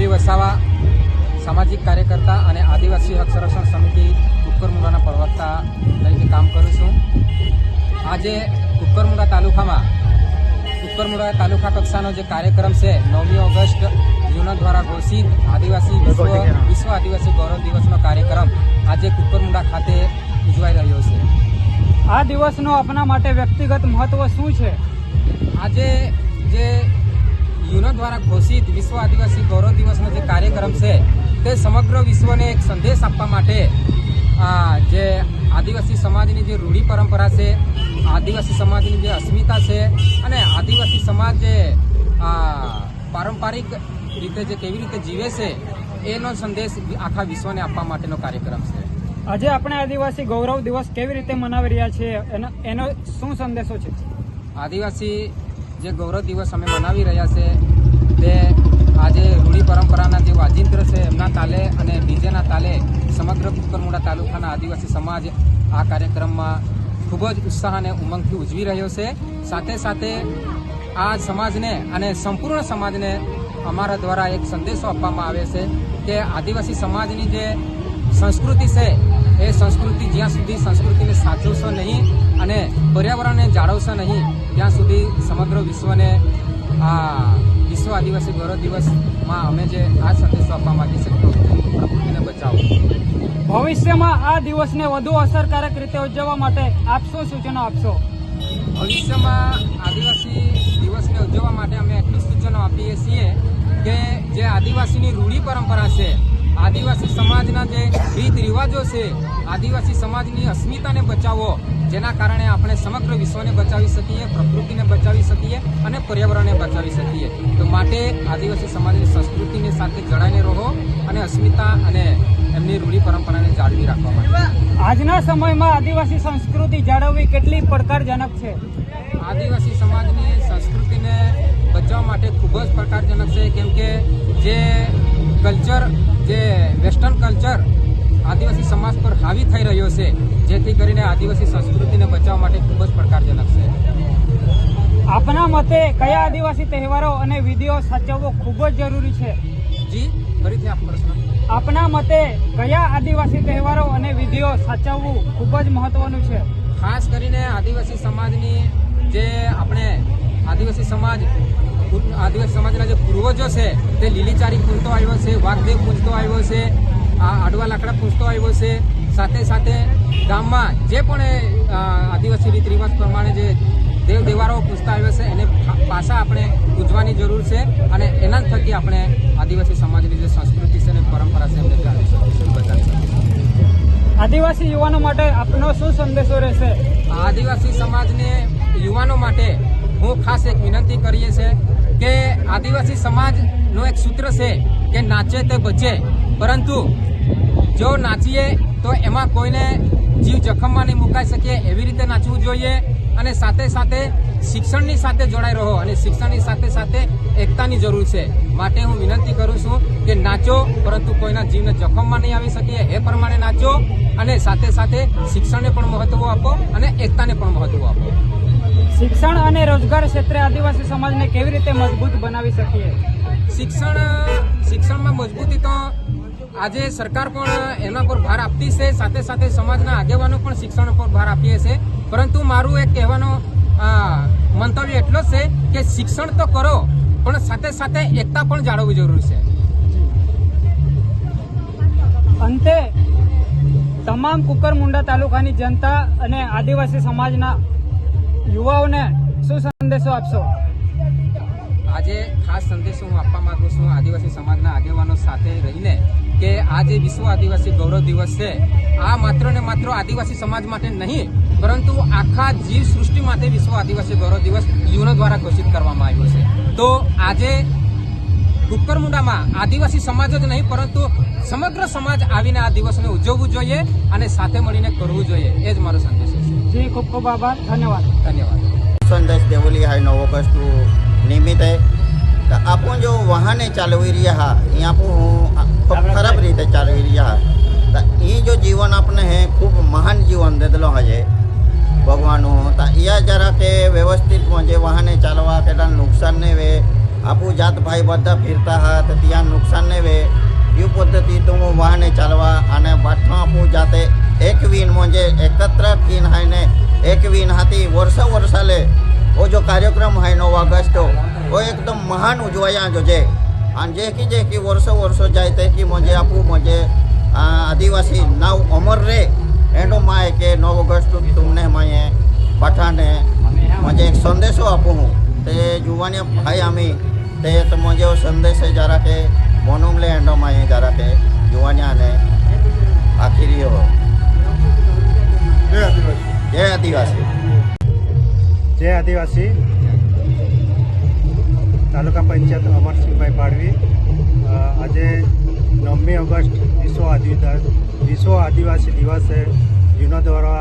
દેવલી વસાવા સામાજિક કાર્યકર્તા અને આદિવાસી હક સંરક્ષણ સમિતિ કુકરમુંડાના પ્રવક્તા તરીકે કામ કરું છું। આજે કુકરમુંડા તાલુકા કક્ષાનો જે કાર્યક્રમ છે 9મી ઓગસ્ટ યુનો દ્વારા ઘોષિત આદિવાસી વિશ્વ આદિવાસી ગૌરવ દિવસનો કાર્યક્રમ આજે કુકરમુંડા ખાતે ઉજવાઈ રહ્યો છે। આ દિવસનો આપના માટે વ્યક્તિગત મહત્વ શું છે? આજે જે યુનો દ્વારા ઘોષિત વિશ્વ આદિવાસી ગૌરવ દિવસનો જે કાર્યક્રમ છે તે સમગ્ર વિશ્વને એક સંદેશ આપવા માટે જે આદિવાસી સમાજની જે રૂઢી પરંપરા છે, આદિવાસી સમાજની જે અસ્મિતા છે અને આદિવાસી સમાજ જે પારંપરિક રીતે જે કેવી રીતે જીવે છે એનો સંદેશ આખા વિશ્વને આપવા માટેનો કાર્યક્રમ છે। આજે આપણે આદિવાસી ગૌરવ દિવસ કેવી રીતે મનાવી રહ્યા છીએ એનો શું સંદેશો છે? આદિવાસી જે ગૌરવ દિવસ અમે મનાવી રહ્યા છે તે આજે રૂઢી પરંપરાના જે વાજિંત્ર છે એમના તાલે અને ડીજેના તાલે સમગ્ર કુકરમુંડા તાલુકાના આદિવાસી સમાજ આ કાર્યક્રમમાં ખૂબ જ ઉત્સાહ અને ઉમંગથી ઉજવી રહ્યો છે। સાથે સાથે આ સમાજને અને સંપૂર્ણ સમાજને અમારા દ્વારા એક સંદેશો આપવામાં આવે છે કે આદિવાસી સમાજની જે સંસ્કૃતિ છે એ સંસ્કૃતિ જ્યાં સુધી સંસ્કૃતિને સાચવશો નહીં અને પર્યાવરણને જાળવશો નહીં ત્યાં સુધી સમગ્ર વિશ્વને આ વિશ્વ આદિવાસી ગૌરવ દિવસમાં અમે જે આ સંદેશો આપવા માંગીએ છીએ પ્રકૃતિને બચાવો। ભવિષ્યમાં આ દિવસને વધુ અસરકારક રીતે ઉજવવા માટે આપ શું સૂચનો આપશો? ભવિષ્યમાં આદિવાસી દિવસને ઉજવવા માટે અમે એટલું સૂચનો આપીએ છીએ કે જે આદિવાસીની રૂઢી પરંપરા છે, આદિવાસી સમાજના જે રીત રિવાજો છે, આદિવાસી સમાજની અસ્મિતાને બચાવો, જેના કારણે આપણે સમગ્ર વિશ્વને બચાવી શકીએ, પ્રકૃતિને બચાવી શકીએ અને પર્યાવરણને બચાવી શકીએ। તો માટે આદિવાસી સમાજની સંસ્કૃતિની સાથે જોડાઈને રહો અને અસ્મિતા અને એમની રૂઢી પરંપરાને જાળવી રાખવા માટે। આજના સમયમાં આદિવાસી સંસ્કૃતિ જાળવવી કેટલી પડકારજનક છે? આદિવાસી સમાજની સંસ્કૃતિને બચાવવા માટે ખૂબ જ પડકારજનક છે, કેમ કે જે કલ્ચર, જે વેસ્ટર્ન કલ્ચર આદિવાસી સમાજ પર હાવી થઈ રહ્યો છે, જેથી કરીને આદિવાસી સંસ્કૃતિને બચાવવા માટે ખૂબ જ પડકારજનક છે। આપના મતે કયા આદિવાસી તહેવારો અને વિધિઓ સાચવવો ખૂબ જ જરૂરી છે? જી, ફરીથી આપ પ્રશ્ન। આપના મતે કયા આદિવાસી તહેવારો અને વિધિઓ સાચવવું ખૂબ જ મહત્વનું છે? ખાસ કરીને આદિવાસી સમાજની જે આપણે આદિવાસી સમાજના જે પૂર્વજો છે તે લીલીચારી પૂજતો આવ્યો છે, વાઘદેવ પૂજતો આવ્યો છે, આડવા લાકડા પૂજતો આવ્યો છે। સાથે સાથે ગામમાં જે પણ આદિવાસી રીત રિવાજ પ્રમાણે જે દેવ દેવારો પૂજતા આવ્યો છે એને પાછા આપણે પૂજવાની જરૂર છે અને એના થકી આપણે આદિવાસી સમાજની જે સંસ્કૃતિ છે અને પરંપરા છે એમને જાળવી શકીશું, બચાવી શકીશું। આદિવાસી યુવાનો માટે આપનો શું સંદેશો રહેશે? આદિવાસી સમાજને યુવાનો માટે હું ખાસ એક વિનંતી કરીએ છીએ કે આદિવાસી સમાજનું એક સૂત્ર છે કે નાચે તે બચે, પરંતુ જો નાચીએ તો એમાં કોઈને જીવ જોખમમાં નહીં મુકાઈ શકીએ એવી રીતે નાચવું જોઈએ અને સાથે સાથે શિક્ષણની સાથે જોડાઈ રહો અને શિક્ષણની સાથે સાથે એકતાની જરૂર છે। માટે હું વિનંતી કરું છું કે નાચો, પરંતુ કોઈના જીવને જોખમમાં નહીં આવી શકીએ એ પ્રમાણે નાચો અને સાથે સાથે શિક્ષણને પણ મહત્વ આપો અને એકતાને પણ મહત્વ આપો। શિક્ષણ અને રોજગાર ક્ષેત્રે આદિવાસી સમાજને કેવી રીતે મજબૂત બનાવી શકીએ? શિક્ષણમાં મજબૂતી તો આજે સરકાર પણ એના પર ભાર આપતી છે, સાથે સાથે સમાજના આગેવાનો પણ શિક્ષણ પર ભાર આપીએ છે, પરંતુ મારું એક કહેવાનો મંતવ્ય એટલો જ છે કે શિક્ષણ તો કરો પણ સાથે સાથે એકતા પણ જાળવવી જરૂરી છે। અંતે તમામ કુકરમુંડા તાલુકાની જનતા અને આદિવાસી સમાજના યુવાઓને શું સંદેશો આપશો? આજે ખાસ સંદેશો હું આપવા માંગુ છું આદિવાસી સમાજના આગેવાનો સાથે રહીને કે આ જે વિશ્વ આદિવાસી ગૌરવ દિવસ છે આ માત્ર ને માત્ર આદિવાસી સમાજ માટે નહીં પરંતુ આખા જીવ સૃષ્ટિ માટે વિશ્વ આદિવાસી ગૌરવ દિવસ યુનો દ્વારા ઘોષિત કરવામાં આવ્યો છે। તો આજે કુકરમુંડામાં આદિવાસી સમાજ જ નહીં પરંતુ સમગ્ર સમાજ આવીને આ દિવસને ઉજવવું જોઈએ અને સાથે મળીને કરવું જોઈએ, એ જ મારો સંદેશ છે। જી, ખૂબ ખૂબ આભાર, ધન્યવાદ। संदेश देवली है 9 अगस्त निमित्त है तो आपको जो वाहन चालवी रहा यहाँ खूब खराब रीते चालवी रहा तो ये जो जीवन अपने है खूब महान जीवन दे दिलो है भगवान तो यह जरा के व्यवस्थित म्हणजे वाहने चालवा के नुकसान नहीं वे આપું જાત ભાઈ બધા ફિરતા હા તો ત્યાં નુકસાન નહીં વે એ પદ્ધતિ તો હું વાહને ચાલવા અને બાઠમાં આપું જાતે એક વીન म्हणजे एकत्र कीन है ने एक वीन हाथी वर्षाले वो जो कार्यक्रम है 9 ऑगस्ट वो एकदम महान उजवाया जो जे आणि जे की वर्ष जाए ते की म्हणजे आपू म्हणजे आदिवासी नाव अमर रे एंडो माय के 9 ऑगस्ट तुमने माये बाठाने म्हणजे एक संदेशो आपू हूँ ते जुवानी भाई आम्ही ते तो म्हणजे वो संदेश जरा के मोनुमले एंडो माये जरा के जुवानिया ने आखिरी हो जय आदिवासी जय आदिवासी तालुका पंचायत अमरसिंहभाई पाडवी आज 9 ऑगस्ट विश्व आदिवासी दिवस है યુનો દ્વારા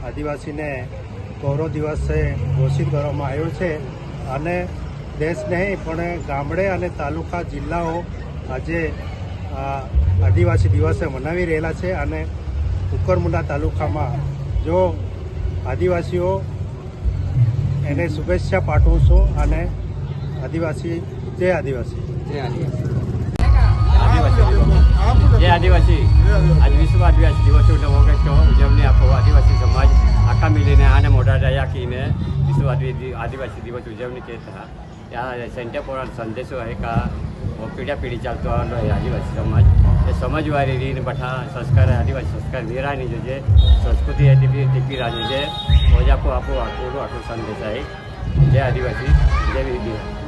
આદિવાસીને ગૌરવ દિવસ છે ઘોષિત કરવામાં આવ્યો છે અને દેશ નહીં પણ ગામડે અને તાલુકા જિલ્લાઓ આજે આદિવાસી દિવસે મનાવી રહેલા છે અને કુકરમુંડા તાલુકામાં જો આદિવાસીઓ એને શુભેચ્છા પાઠવું છું અને આદિવાસી જય આદિવાસી जय आदिवासी आज विश्व आदिवासी दिवस 9 ऑगस्ट उजवणी आपो आदिवासी समाज आखा मिलीने आने मोटा दया कीने विश्व आदिवासी दिवस उजवणी करता या सेंटर पर संदेशो है का पीढ़ा पीढ़ी चलता है आदिवासी समाज ये समझवारी रीन बठा संस्कार आदिवासी संस्कार वीरानी जो जे संस्कृति है टीपी रानी जे वजह को आपको आटो संदेश है जय आदिवासी जय विधि।